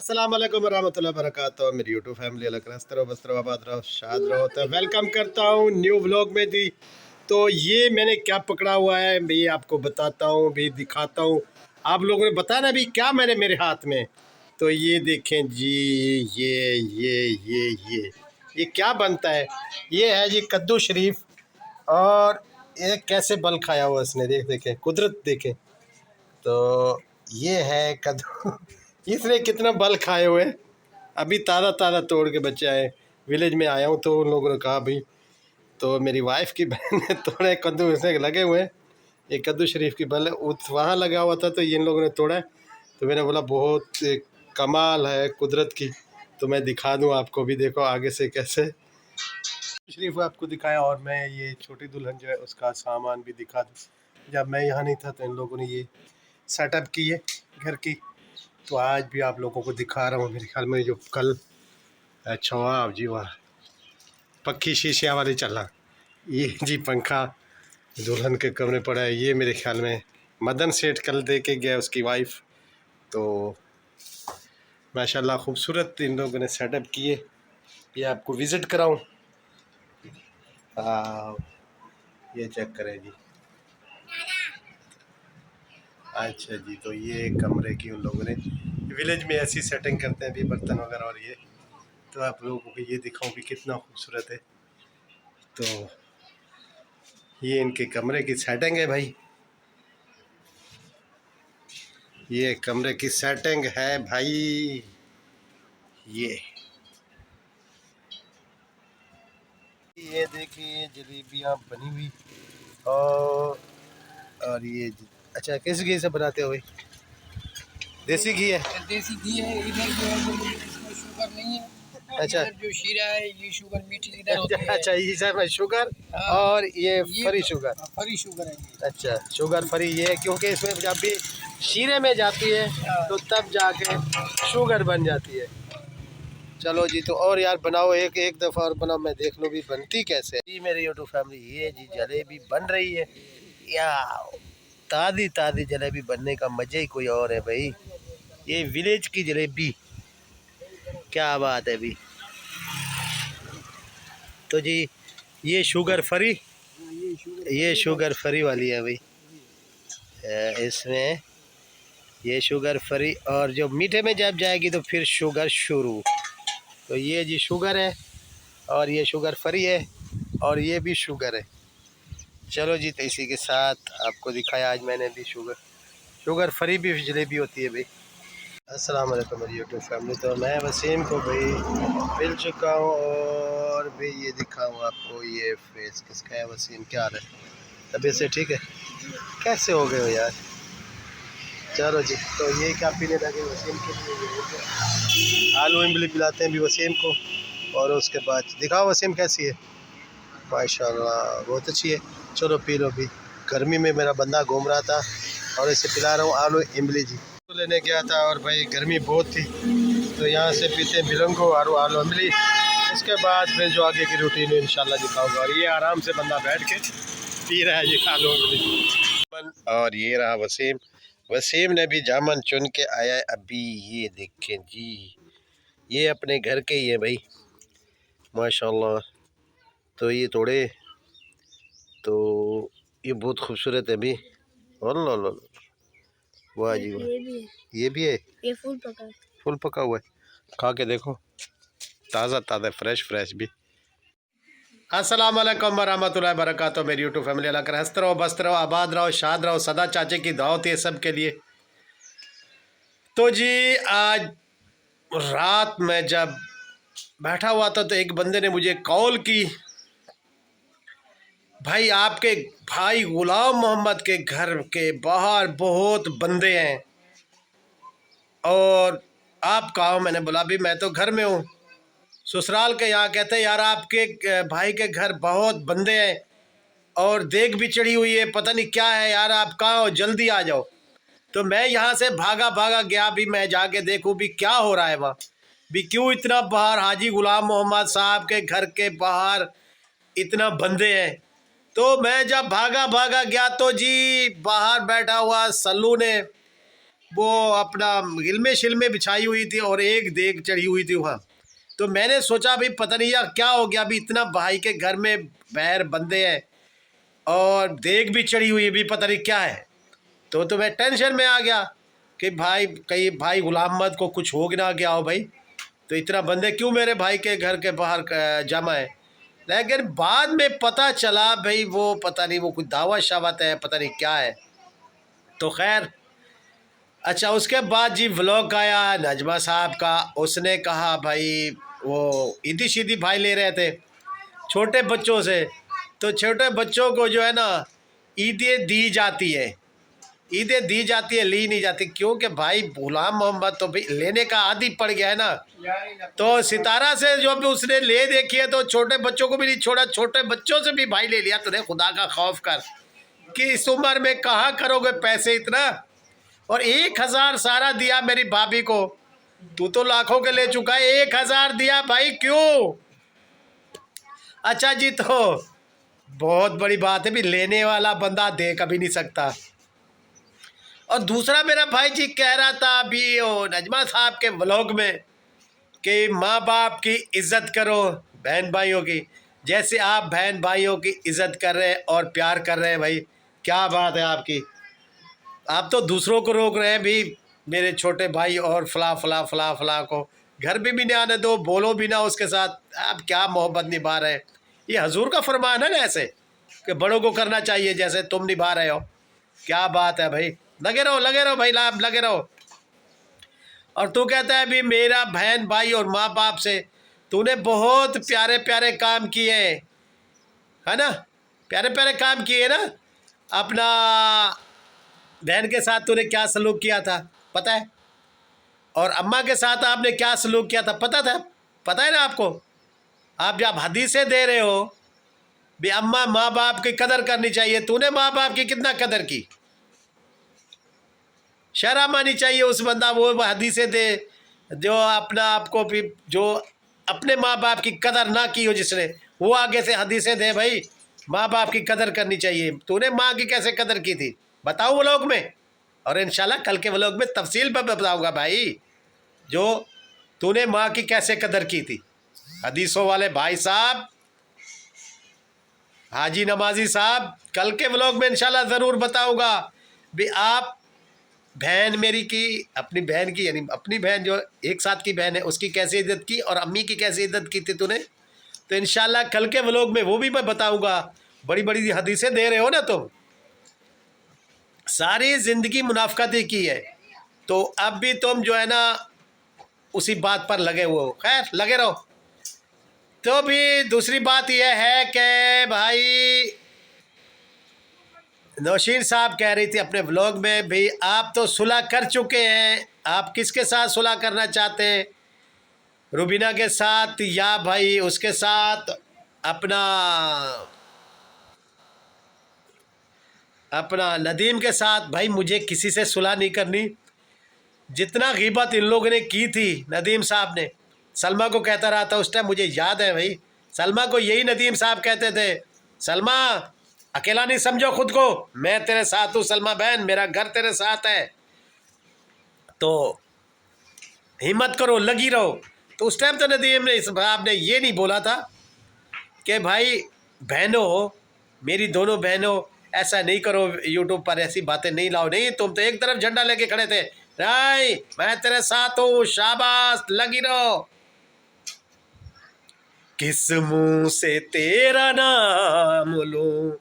अस्सलाम वालेकुम रहमतुल्लाहि वबरकातुहू। मेरी यूट्यूब फैमिली अलग हंसते रहो, बसते रहो, आबाद रहो, शाद रहो। तो वेलकम करता हूँ न्यू व्लॉग में जी। तो ये मैंने क्या पकड़ा हुआ है मैं आपको बताता हूँ भी, दिखाता हूँ। आप लोगों ने बताया ना भी क्या मैंने मेरे हाथ में, तो ये देखें जी। ये क्या बनता है? ये है जी कद्दू शरीफ। और ये कैसे बल खाया हुआ इसने, देखें कुदरत देखें। तो ये है कद्दू इसने कितना बल खाए हुए। अभी ताज़ा ताज़ा तोड़ के बच्चे आए। विलेज में आया हूँ तो उन लोगों ने कहा भाई, तो मेरी वाइफ की बहन ने तोड़े कद्दू, इसमें लगे हुए हैं। ये कद्दू शरीफ की बल वहाँ लगा हुआ था, तो ये इन लोगों ने तोड़ा है। तो मैंने बोला बहुत कमाल है कुदरत की, तो मैं दिखा दूँ आपको भी। देखो आगे से कैसे शरीफ आपको दिखाया, और मैं ये छोटी दुल्हन जो है उसका सामान भी दिखा दूँ। जब मैं यहाँ नहीं था तो इन लोगों ने ये सेटअप की है घर की, तो आज भी आप लोगों को दिखा रहा हूँ। मेरे ख्याल में जो कल, अच्छा वाह जी वाह, पक्की शीशिया वाली चला। ये जी पंखा दुल्हन के कमरे पड़ा है। ये मेरे ख्याल में मदन सेठ कल दे के गया उसकी वाइफ। तो माशाल्लाह खूबसूरत इन लोगों ने सेटअप किए। ये आपको विज़िट कराऊं। ये चेक करें जी। अच्छा जी, तो ये कमरे की उन लोगों ने विलेज में ऐसी सेटिंग करते हैं भी, बर्तन वगैरह। और ये तो आप लोगों को ये दिखाऊं भी कितना खूबसूरत है। तो ये इनके कमरे की सेटिंग है भाई, ये कमरे की सेटिंग है भाई। ये देखिए जलेबियाँ बनी हुई। और ये अच्छा किस घी से बनाते हो भाई? देसी घी है? देसी घी है। इधर जो है वो इसमें शुगर नहीं है। अच्छा जो शीरा है ये शुगर मीठी इधर होती है। अच्छा, ये सब शुगर। और ये फ्री शुगर। फ्री शुगर है ये। अच्छा शुगर फ्री ये है, क्योंकि इसमें जब भी शीरे में जाती है तो तब जाके शुगर बन जाती है। चलो जी, तो और यार बनाओ, एक दफ़ा और बनाओ, मैं देख लूँ भी बनती कैसे है। जी मेरी यूट्यूब फैमिली, ये जी जलेबी बन रही है। या ताज़ी ताज़ी जलेबी बनने का मज़ा ही कोई और है भाई। ये विलेज की जलेबी, क्या बात है भी। तो जी ये शुगर फ्री, ये शुगर फ्री वाली है भाई। इसमें ये शुगर फ्री, और जो मीठे में जब जाएगी तो फिर शुगर शुरू। तो ये जी शुगर है, और ये शुगर फ्री है, और ये भी शुगर है। चलो जी, तो इसी के साथ आपको दिखाया आज मैंने भी शुगर फ्री भी जलेबी होती है भाई। अस्सलाम वालेकुम मेरी यूट्यूब फैमिली। तो मैं वसीम को भाई मिल चुका हूँ, और भाई ये दिखाऊँ आपको। ये फेस किसका है? वसीम, क्या हाल है? तबीयत से ठीक है? कैसे हो गए हो यार? चलो जी, तो ये क्या पीने लगे वसीम के लिए? आलू इमली पिलाते हैं भी वसीम को। और उसके बाद दिखाओ वसीम कैसी है। माशाल्लाह बहुत अच्छी है। चलो पी लो भी। गर्मी में मेरा बंदा घूम रहा था और इसे पिला रहा हूँ आलू इमली जी। तो लेने गया था और भाई गर्मी बहुत थी, तो यहाँ से पीते हैं बिलंगो और आलू इमली। उसके बाद फिर जो आगे की रूटीन है इंशाल्लाह दिखाऊंगा। और ये आराम से बंदा बैठ के पी रहा है जी आलू इमली। और ये रहा वसीम। वसीम ने भी जामन चुन के आया है अभी। ये देखें जी, ये अपने घर के ही है भाई माशाल्लाह। तो ये तोड़े, तो ये बहुत खूबसूरत है अभी। अल्लाह वाह जी वाह। ये भी है, ये फुल पका हुआ है। खा के देखो, ताज़ा ताज़ा फ्रेश फ्रेश भी। अस्सलाम वालेकुम वरहमतुल्लाहि वबरकातुहू। मेरी यूट्यूब फैमिली अल्लाह कर हंसते रहो, बसते रहो, आबाद रहो, शाद रहो, सदा चाचे की दावत है सब के लिए। तो जी आज रात में जब बैठा हुआ था तो एक बंदे ने मुझे कॉल की, भाई आपके भाई गुलाम मोहम्मद के घर के बाहर बहुत बंदे हैं और आप कहाँ हो? मैंने बोला भी मैं तो घर में हूँ, ससुराल के। यहाँ कहते हैं यार आपके भाई के घर बहुत बंदे हैं और देग भी चढ़ी हुई है, पता नहीं क्या है यार, आप कहाँ हो? जल्दी आ जाओ। तो मैं यहाँ से भागा भागा गया भी, मैं जाके देखूँ भी क्या हो रहा है वहाँ भी, क्यों इतना बाहर हाजी गुलाम मोहम्मद साहब के घर के बाहर इतना बंदे हैं। तो मैं जब भागा भागा गया तो जी बाहर बैठा हुआ सल्लू ने वो अपना गिलमे शिलमे बिछाई हुई थी और एक देग चढ़ी हुई थी वहाँ। तो मैंने सोचा भाई पता नहीं यार क्या हो गया, अभी इतना भाई के घर में बैर बंदे हैं और देग भी चढ़ी हुई है, भी पता नहीं क्या है। तो मैं टेंशन में आ गया कि भाई कहीं भाई गुलाम अहमद को कुछ हो ना गया हो भाई, तो इतना बंदे क्यों मेरे भाई के घर के बाहर जमा है। लेकिन बाद में पता चला भाई वो पता नहीं वो कुछ दावत शावत है, पता नहीं क्या है। तो खैर अच्छा, उसके बाद जी व्लॉग आया नजमा साहब का, उसने कहा भाई वो ईदी शीदी भाई ले रहे थे छोटे बच्चों से, तो छोटे बच्चों को जो है ना ईदें दी जाती है, ईदें दी जाती है, ली नहीं जाती, क्योंकि भाई गुलाम मोहम्मद तो भाई लेने का आदी पड़ गया है ना। तो सितारा से जो भी उसने ले देखी है तो छोटे बच्चों को भी नहीं छोड़ा, छोटे बच्चों से भी भाई ले लिया। तूने खुदा का खौफ कर कि इस उम्र में कहाँ करोगे पैसे इतना, और 1000 सारा दिया मेरी भाभी को। तू तो लाखों के ले चुका है, 1000 दिया भाई क्यों। अच्छा जी, तो बहुत बड़ी बात है भी, लेने वाला बंदा दे कभी नहीं सकता। और दूसरा मेरा भाई जी कह रहा था अभी वो नजमा साहब के व्लॉग में कि माँ बाप की इज्जत करो, बहन भाइयों की, जैसे आप बहन भाइयों की इज्जत कर रहे हैं और प्यार कर रहे हैं। भाई क्या बात है आपकी, आप तो दूसरों को रोक रहे हैं भी, मेरे छोटे भाई और फला फला फला फला को घर पे भी नहीं आने दो, बोलो भी ना उसके साथ। आप क्या मोहब्बत निभा रहे हैं, ये हजूर का फरमान है ना ऐसे कि बड़ों को करना चाहिए जैसे तुम निभा रहे हो। क्या बात है भाई, लगे रहो भाई, लाभ लगे रहो। और तू कहता है भी मेरा बहन भाई और माँ बाप से तूने बहुत प्यारे प्यारे काम किए है ना, प्यारे प्यारे काम किए ना। अपना बहन के साथ तूने क्या सलूक किया था पता है, और अम्मा के साथ आपने क्या सलूक किया था पता है ना आपको। आप जब हदीसें दे रहे हो भी अम्मा माँ बाप की कदर करनी चाहिए, तूने माँ बाप की कितना कदर की, शर्म आनी चाहिए उस बंदा वो हदीसें दे जो अपना आपको भी जो अपने माँ बाप की कदर ना की हो जिसने, वो आगे से हदीसें दे भाई माँ बाप की कदर करनी चाहिए। तूने माँ की कैसे कदर की थी बताऊँ व्लॉग में, और इंशाल्लाह कल के व्लॉग में तफसील पर बताऊँगा भाई जो तूने माँ की कैसे कदर की थी। हदीसों वाले भाई साहब, हाजी नमाजी साहब, कल के व्लॉग में इंशाल्लाह ज़रूर बताऊँगा भी आप बहन मेरी की, अपनी बहन की यानी अपनी बहन जो एक साथ की बहन है उसकी कैसे इज्जत की और अम्मी की कैसे इज्जत की थी तूने। तो इंशाल्लाह कल के व्लॉग में वो भी मैं बताऊंगा। बड़ी बड़ी हदीसें दे रहे हो ना तुम, सारी ज़िंदगी मुनाफकती की है, तो अब भी तुम जो है ना उसी बात पर लगे हुए हो। खैर लगे रहो। तो भी दूसरी बात यह है कि भाई नौशीन साहब कह रही थी अपने व्लॉग में भी आप तो सुलह कर चुके हैं, आप किसके साथ सुलह करना चाहते हैं, रुबीना के साथ या भाई उसके साथ अपना नदीम के साथ। भाई मुझे किसी से सुलह नहीं करनी। जितना गीबत इन लोगों ने की थी नदीम साहब ने, सलमा को कहता रहा था उस टाइम, मुझे याद है भाई सलमा को यही नदीम साहब कहते थे, सलमा अकेला नहीं समझो खुद को, मैं तेरे साथ हूँ सलमा बहन, मेरा घर तेरे साथ है, तो हिम्मत करो लगी रहो। तो उस टाइम तो नदीम ने साहब ने ये नहीं बोला था कि भाई बहनों मेरी दोनों बहनों ऐसा नहीं करो, यूट्यूब पर ऐसी बातें नहीं लाओ। नहीं, तुम तो एक तरफ झंडा लेके खड़े थे, नहीं मैं तेरे साथ हूँ, शाबाश लगी रहो। किस मुंह से तेरा नाम लूं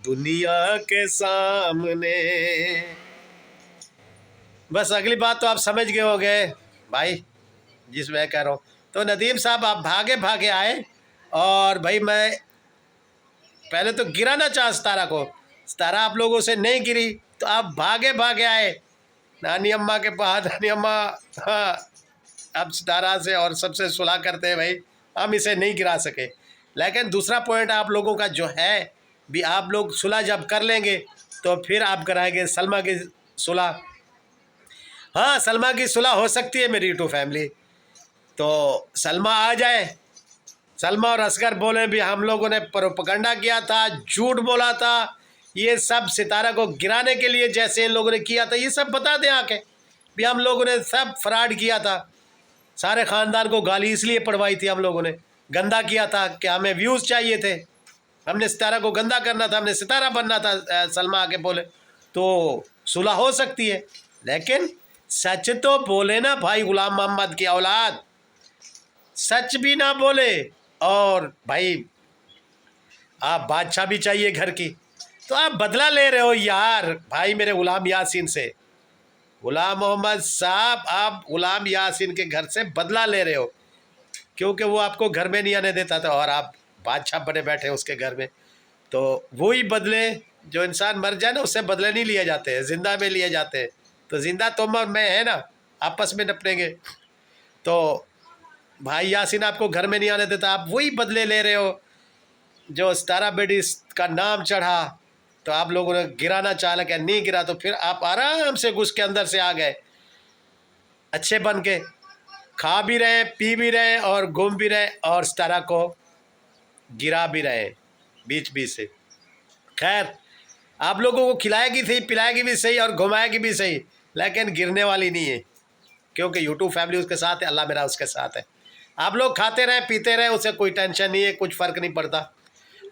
दुनिया के सामने। बस अगली बात तो आप समझ गए होंगे भाई जिस मैं कह रहा हूँ। तो नदीम साहब आप भागे भागे आए और भाई मैं पहले तो गिराना चाहा सितारा को, सितारा आप लोगों से नहीं गिरी तो आप भागे भागे आए नानी अम्मा के पास। नानी अम्मा हाँ अब सितारा से और सबसे सुलह करते हैं भाई, हम इसे नहीं गिरा सके। लेकिन दूसरा पॉइंट आप लोगों का जो है भी, आप लोग सुलह जब कर लेंगे तो फिर आप कराएंगे सलमा की सुलह। हाँ सलमा की सुलह हो सकती है मेरी यूट्यूब फैमिली, तो सलमा आ जाए, सलमा और असगर बोले भी हम लोगों ने प्रोपगंडा किया था, झूठ बोला था, ये सब सितारा को गिराने के लिए जैसे इन लोगों ने किया था, ये सब बता दें आके। भी हम लोगों ने सब फ्रॉड किया था, सारे ख़ानदान को गाली इसलिए पढ़वाई थी हम लोगों ने, गंदा किया था कि हमें व्यूज़ चाहिए थे, हमने सितारा को गंदा करना था, हमने सितारा बनना था। सलमा आके बोले तो सुलह हो सकती है, लेकिन सच तो बोले ना भाई, गुलाम मोहम्मद की औलाद सच भी ना बोले। और भाई आप बादशाह भी चाहिए घर की, तो आप बदला ले रहे हो यार भाई मेरे गुलाम यासीन से। गुलाम मोहम्मद साहब, आप गुलाम यासीन के घर से बदला ले रहे हो, क्योंकि वो आपको घर में नहीं आने देता था और आप बादशाह बने बैठे उसके घर में। तो वही बदले, जो इंसान मर जाए ना उससे बदले नहीं लिए जाते हैं, जिंदा में लिए जाते हैं। तो जिंदा तुम और मैं है ना, आपस में निपटेंगे। तो भाई यासीन आपको घर में नहीं आने देता, आप वही बदले ले रहे हो। जो सितारा बेटी का नाम चढ़ा तो आप लोगों ने गिराना चाहा, क्या नहीं गिरा, तो फिर आप आराम से घुस के अंदर से आ गए अच्छे बन के, खा भी रहे, पी भी रहे और घूम भी रहे और सितारा को गिरा भी रहे बीच बीच से। खैर आप लोगों को खिलाएगी सही, पिलाएगी भी सही और घुमाएगी भी सही, लेकिन गिरने वाली नहीं है, क्योंकि यूट्यूब फैमिली उसके साथ है, अल्लाह मेरा उसके साथ है। आप लोग खाते रहे पीते रहे, उससे कोई टेंशन नहीं है, कुछ फ़र्क नहीं पड़ता।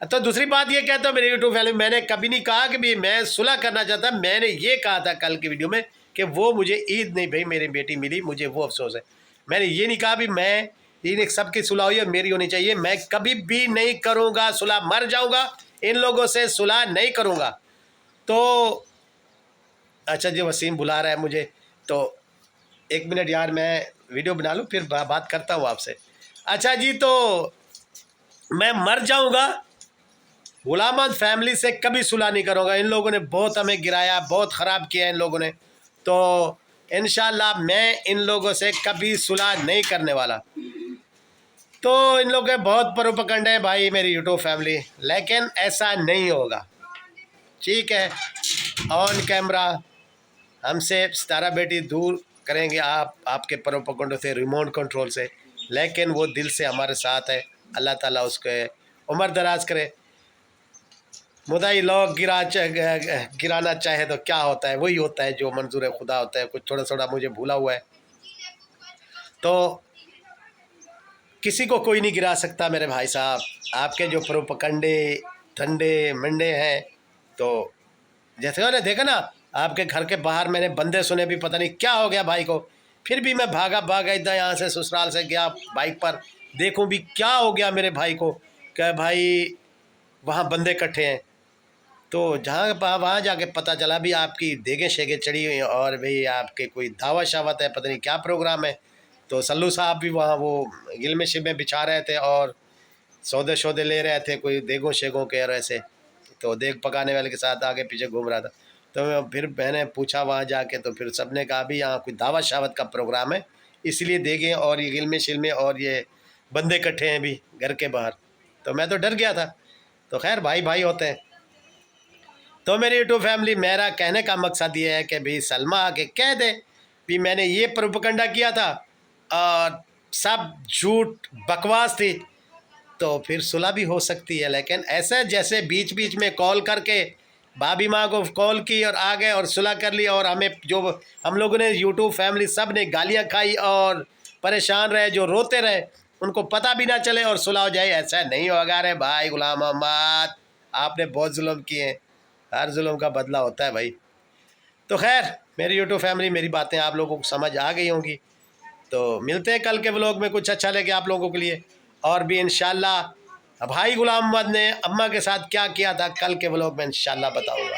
तो दूसरी बात ये कहता हूँ मेरे यूट्यूब फैमिली, मैंने कभी नहीं कहा कि भी मैं सुलह करना चाहता, मैंने ये कहा था कल की वीडियो में कि वो मुझे ईद नहीं भाई मेरी बेटी मिली, मुझे वो अफसोस है। मैंने ये नहीं कहा भी मैं इन सबकी सुलह हुई और मेरी होनी चाहिए, मैं कभी भी नहीं करूँगा सुलह, मर जाऊँगा इन लोगों से सुलह नहीं करूँगा। तो अच्छा जी वसीम बुला रहा है मुझे, तो 1 मिनट यार मैं वीडियो बना लूँ फिर बात करता हूँ आपसे। अच्छा जी, तो मैं मर जाऊँगा, गुलाम मोहम्मद फैमिली से कभी सुलह नहीं करूँगा। इन लोगों ने बहुत हमें गिराया, बहुत ख़राब किया इन लोगों ने, तो इंशाल्लाह मैं इन लोगों से कभी सुलह नहीं करने वाला। तो इन लोगों के बहुत प्रोपेगेंडा है भाई मेरी यूट्यूब फैमिली, लेकिन ऐसा नहीं होगा, ठीक है। ऑन कैमरा हमसे सितारा बेटी दूर करेंगे आप, आपके प्रोपेगेंडा से, रिमोट कंट्रोल से, लेकिन वो दिल से हमारे साथ है। अल्लाह ताला उसके उम्र दराज करे। मुदाई लोग गिराना चाहे तो क्या होता है, वही होता है जो मंजूर खुदा होता है। कुछ थोड़ा थोड़ा मुझे भूला हुआ है, तो किसी को कोई नहीं गिरा सकता मेरे भाई साहब। आपके जो प्रोपकंडे ठंडे मंडे हैं, तो जैसे मैंने देखा ना आपके घर के बाहर मैंने बंदे सुने, भी पता नहीं क्या हो गया भाई को, फिर भी मैं भागा इधर यहाँ से ससुराल से गया बाइक पर, देखूं भी क्या हो गया मेरे भाई को, क्या भाई वहाँ बंदे इकट्ठे हैं। तो जहाँ वहाँ जाके पता चला भी आपकी देगे शेगे चढ़ी हुई हैं और भाई आपके कोई दावत शावत है, पता नहीं क्या प्रोग्राम है। तो सल्लू साहब भी वहाँ वो गिलमे शिलमे बिछा रहे थे और सौदे शौदे ले रहे थे, कोई देगों शेगों के और ऐसे, तो देग पकाने वाले के साथ आगे पीछे घूम रहा था। तो फिर मैंने पूछा वहाँ जाके, तो फिर सबने कहा भी यहाँ कोई दावत शावत का प्रोग्राम है, इसलिए देगे और ये गिलमे शिलमे और ये बंदे इकट्ठे हैं भी घर के बाहर। तो मैं तो डर गया था। तो खैर भाई भाई होते हैं। तो मेरी यूट्यूब फैमिली, मेरा कहने का मकसद ये है कि भाई सलमा आके कह दे भी मैंने ये प्रोपगंडा किया था और सब झूठ बकवास थी, तो फिर सुलह भी हो सकती है। लेकिन ऐसे जैसे बीच बीच में कॉल करके भाभी माँ को कॉल की और आ गए और सुलह कर ली, और हमें जो हम लोगों ने यूट्यूब फैमिली सब ने गालियाँ खाई और परेशान रहे, जो रोते रहे, उनको पता भी ना चले और सुलह हो जाए, ऐसा नहीं होगा रे भाई। गुलाम मोहम्मद आपने बहुत जुल्म किए हैं, हर जुल्म का बदला होता है भाई। तो खैर मेरी यूट्यूब फैमिली, मेरी बातें आप लोगों को समझ आ गई होंगी। तो मिलते हैं कल के व्लॉग में, कुछ अच्छा लगे आप लोगों के लिए, और भी इंशाल्लाह भाई गुलाम मोहम्मद ने अम्मा के साथ क्या किया था कल के व्लॉग में इंशाल्लाह बताऊंगा।